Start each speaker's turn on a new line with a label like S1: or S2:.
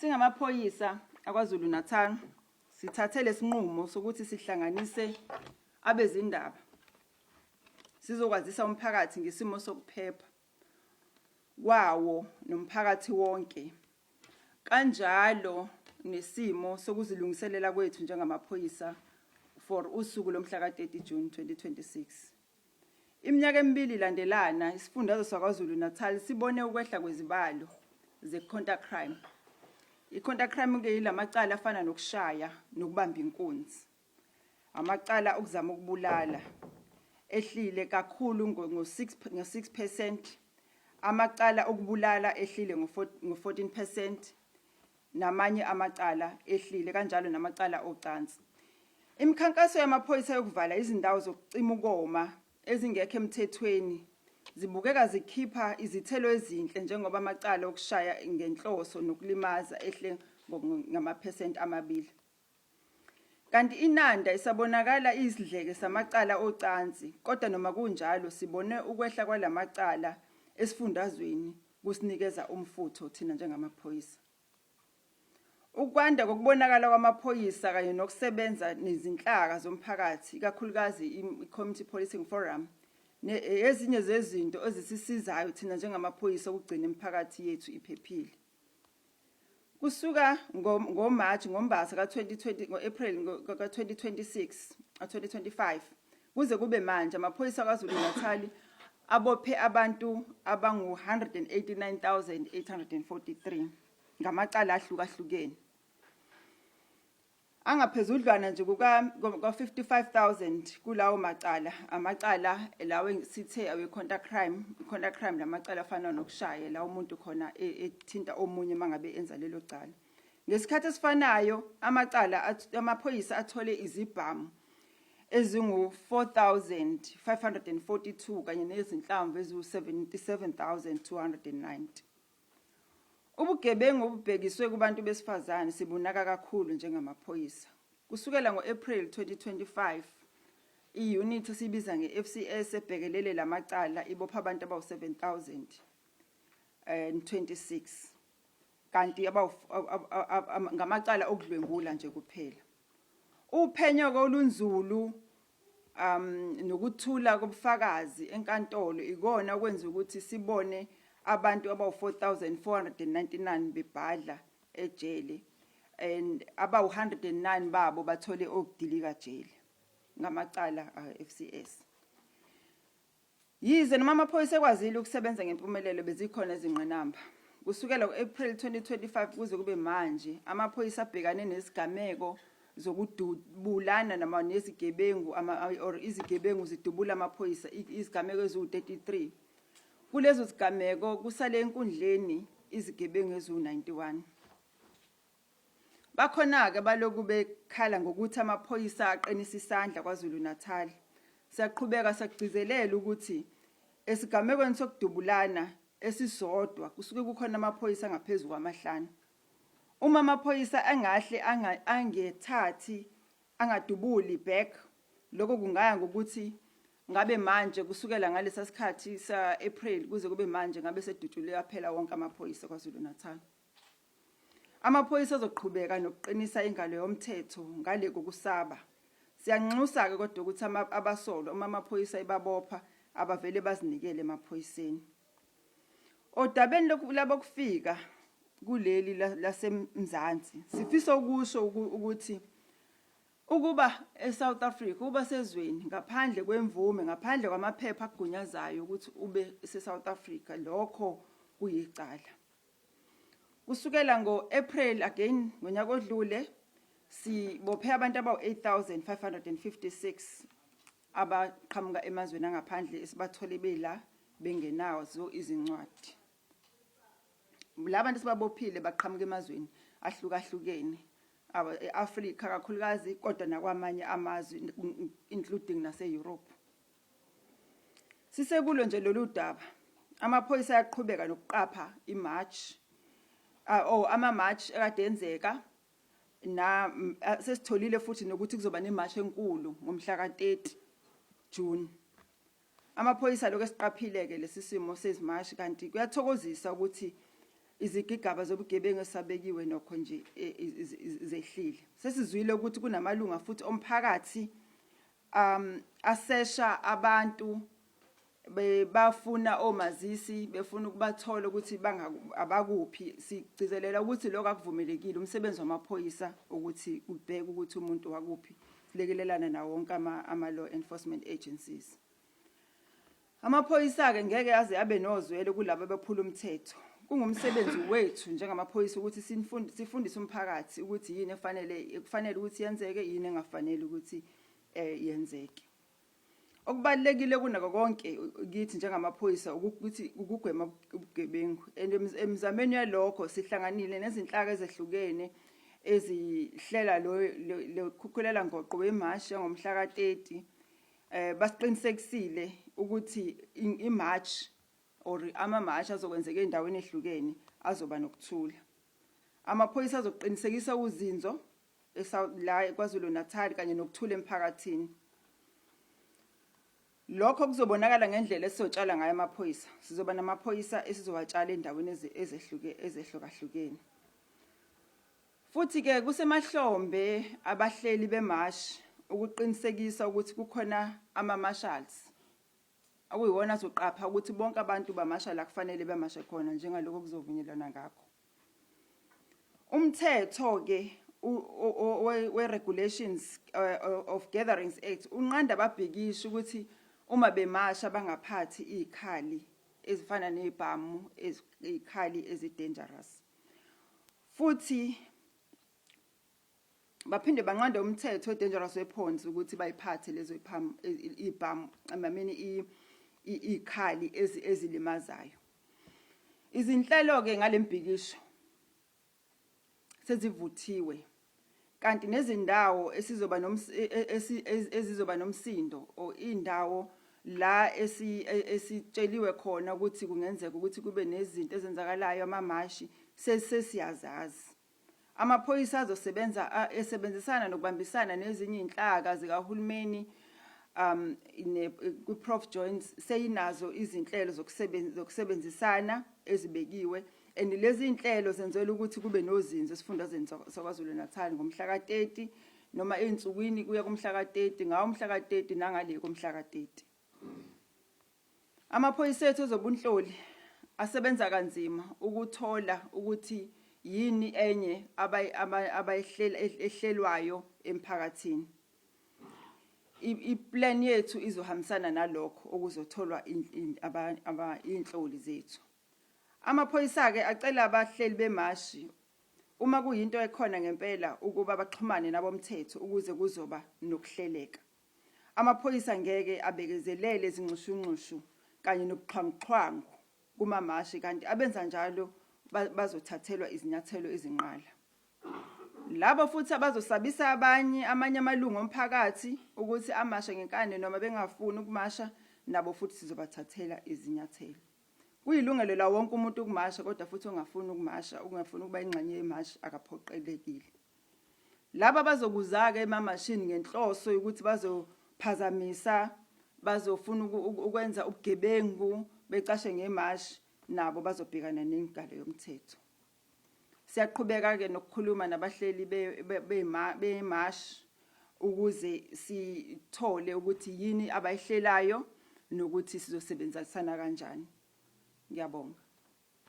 S1: Singamaphoyisa akwaZulu Natal sithathe lesinqumo sokuthi sihlanganise abezindaba sizokwazisa umphakathi ngesimo sokuphepha kwawo nomphakathi wonke kanjalo nesimo sokuzilungiselela kwethu njengamaphoyisa for usuku lomhla ka-30 June 2026. Iminyaka emibili ilandelana isifundazwe sakwaZulu Natal sibone ukwehla kwezibalo ze-contact crime. I-contact crime ke yilamacala afana nokushaya nokubamba inkunzi. Amacala okuzama ukubulala ehlile kakhulu ngo6%, amacala okubulala ehlile ngo14%, namanye amacala ehlile kanjalo namacala ocansi. Imikhankaso yamaphoyisa yokuvala izindawo zokucima ukoma ezingekho emthethweni zibukeka zikhipha izithelo ezinhle njengoba amacala okushaya ngenhloso nokulimaza ehle ngama% amabili. Kanti inanda isabonakala izidleke samacala ocansi kodwa noma kunjalo sibone ukwehla kwalamacala esifundazweni kusinikeza umfutho thina njengamaphoyisa. Ukwanda kokubonakala kwamaphoyisa kanye nokusebenza nezinhlaka zomphakathi ikakhulukazi i-Community Policing Forum ezinye zezinto ezisisizayo thina njengamaphoyisa ukugcina imiphakathi yethu iphephile. Kusuka ngoMarch ngoMbasa ka2020 ngoApril ka2026 2025 kuze kube manje amaphoyisa kwaZulu Natal abophe abantu abangu 189,843 ngamacala ahlukahlukene. Angaphezudlwana nje kuka 55,000 kulawo macala amacala lawo sithe awe-contact crime lamacala afana nokushaya la umuntu khona ethinta omunye mangabe enza lelo cala. Ngesikhathi esifanayo amacala amaphoyisa athole izibhamu ezingu 4,542 kanye nezinhlamvu eziwu 77,290. Ubugebengu obubhekiswe kubantu besifazane sibunaka kakhulu njengamaphoyisa. Kusukela ngoApril 2025, i-unit esibiza nge-FCS ebhekelele lamacala ibopha abantu abawu 7,026 kanti ngamacala okudlwengula nje kuphela. Uphenyo olunzulu nokuthula kobufakazi enkantolo ikona okwenza ukuthi sibone abantu abawu 4,499 bebhadla ejele and abawu 109 babo bathole okudilika jele ngamacala FCS. Yize noma amaphoyisa ekwazile ukusebenza ngempumelelo bezikhona izingqinamba. Kusukela ngoApril 2025 kuze kube manje amaphoyisa abhekane nesigameko zokudubulana nezigebengu or izigebengu zidubula amaphoyisa izigameko eziwu33. Kulezo zigameko kusale enkundleni izigebengu eziwu91. Bakhona ke baloku bekhala ngokuthi amaphoyisa aqinisa isandla kwaZulu Natal. Siyaqhubeka sakugcizelela ukuthi esigamekweni sokudubulana esisodwa kusuke kukhona amaphoyisa ngaphezulu kwamahlanu. Uma amaphoyisa angahle angethathi angadubuli back lokho kungaya ngokuthi ngabe manje kusukela ngalesa sikhathi sa-April kuze kube manje ngabe sedutshule yaphela wonke amaphoyisa kwaZulu Natal. Amaphoyisa azoqhubeka nokuqinisa ingalo yomthetho ngale kokusaba. Siyanxusa ke kodwa ukuthi abasolo uma amaphoyisa ibabopha abavele bazinikele emaphoyiseni. Odabeni labo kufika kuleli lasemzansi sifisa ukusho ukuthi ukuba eSouth Africa uba sezweni ngaphandle kwemvume ngaphandle kwamaphepha agunyazayo ukuthi ube eSouth Africa lokho kuyicala. Kusukela ngoApril again ngonyaka odlule sibophe abantu abawu 8,556 abaqhamuka emazweni angaphandle esibathole bela bengenazo izincwadi. Labantu sibabophile baqhamuka emazweni ahlukahlukene eAfrika kakhulukazi kodwa nakwamanye amazwe including nase-Europe. Sisekulo nje lolu daba amaphoyisa ayaqhubeka nokuqapha iMarch ama-March ekade enzeka na sesitholile futhi nokuthi kuzoba neMarch enkulu ngomhla ka-30 June. Amaphoyisa lokho esiqaphile ke lesisimo sezimashi kanti kuyathokozisa ukuthi izigigaba zobugebengu esabekiwe nokho nje zehlile. Sesizwile ukuthi kunamalunga futhi omphakathi asesha abantu bafuna omazisi befuna ukubathola ukuthi abakuphi. Sigcizelela ukuthi lokho akuvumelekile umsebenzi wamaphoyisa ukuthi ubheke ukuthi umuntu wakuphi, lekelelana nawo wonke ama-law enforcement agencies. Amaphoyisa ke ngeke aze abe nozwelo kulabo bephula umthetho. Kungumsebenzi wethu njengamaphoyisa ukuthi sifundise umphakathi ukuthi yini kufanele ukuthi yenzeke, yini engafanele ukuthi yenzeke. Okubalekile kunako konke kithi njengamaphoyisa ukuthi ukugwema ubugebengu. Emzameni yalokho sihlanganile nezinhlaka ezehlukene ezihlela lo khukhulela ngoqo wemarch ngomhla ka-30. Basiqinisekisile ukuthi imarch or ama-march azokwenzeka endaweni ehlukene azoba nokuthula. Amaphoyisa azoqinisekisa uzinzo la KwaZulu Natal kanye nokuthula emphakathini. Lokho kuzobonakala ngendlela esizotshala ngayo amaphoyisa. Sizoba namaphoyisa esizowatshala endaweni ezehlukahlukene. Futhi ke kusemahlombe abahleli bemarch ukuqinisekisa ukuthi kukhona ama-marshals akuyiwona azoqapha ukuthi bonke abantu bamarshal akufanele bemashe khona njengalokho kuzovunyelwana ngakho. Umthetho ke we-regulations of gatherings act unqanda ababhekisha ukuthi uma bemasha bangaphathi izikhali ezifana nezibhamu, izikhali ezi-dangerous. Futhi baphinde banqanda umthetho we-dangerous weapons ukuthi bayiphathe lezo izibhamu amamini izikhali ezilimazayo. Izinhlelo ke ngalembhikisho sezivuthiwe kanti nezindawo ezizoba nomsindo o indawo la esitsheliwe khona ukuthi kungenzeka ukuthi kube nezinto ezenzakalayo amamashi sesiyazazi. Amaphoyisa azosebenza esebenzisana nokubambisana nezinye inhlaka zikahulumeni ku-Prof Joints seyinazo izinhlelo zokusebenzisana ezibekiwe and lezi inhlelo zenzelwe ukuthi kube nozinzo esifundazweni saKwaZulu Natal ngomhla ka-30 noma einsukwini kuya kumhla ka-30 ngawo umhla ka-30 nangale kumhla ka-30. Amaphoyisa ethu ezobunhloli asebenza kanzima ukuthola ukuthi yini enye abayihlelwayo emphakathini. Iplan yethu izohambisana nalokho okuzotholwa inhloli zethu. Amaphoyisa ke acela abahleli bemashi uma kuyinto ekhona ngempela ukuba baxhumane nabomthetho ukuze kuzoba nokuhleleka. Amaphoyisa ngeke abekezelele izinxushunxushu kanye nobuxhwanguxhwangu kumamashi kanti abenza njalo bazothathelwa izinyathelo ezinqala. Labo futhi abazosabisa amanye amalungu omphakathi ukuthi amasha ngenkani noma bengafuni ukumasha nabo futhi sizobathathela izinyathelo. Kuyilungelo la wonke umuntu ukumasha kodwa futhi ongafuni ukumasha ungafuni ukuba ingxenye yemarch akaphoqelekile. Laba bazokuza ke emamashini ngenhloso ukuthi bazophazamisa bazofuna ukwenza ubugebengu becashe ngemarch nabo bazobhekana nengalo yomthetho. Siyaqhubeka ke nokukhuluma nabahleli bemarch ukuze sithole ukuthi yini abayihlelayo nokuthi sizosebenzisana kanjani. Ngiyabonga.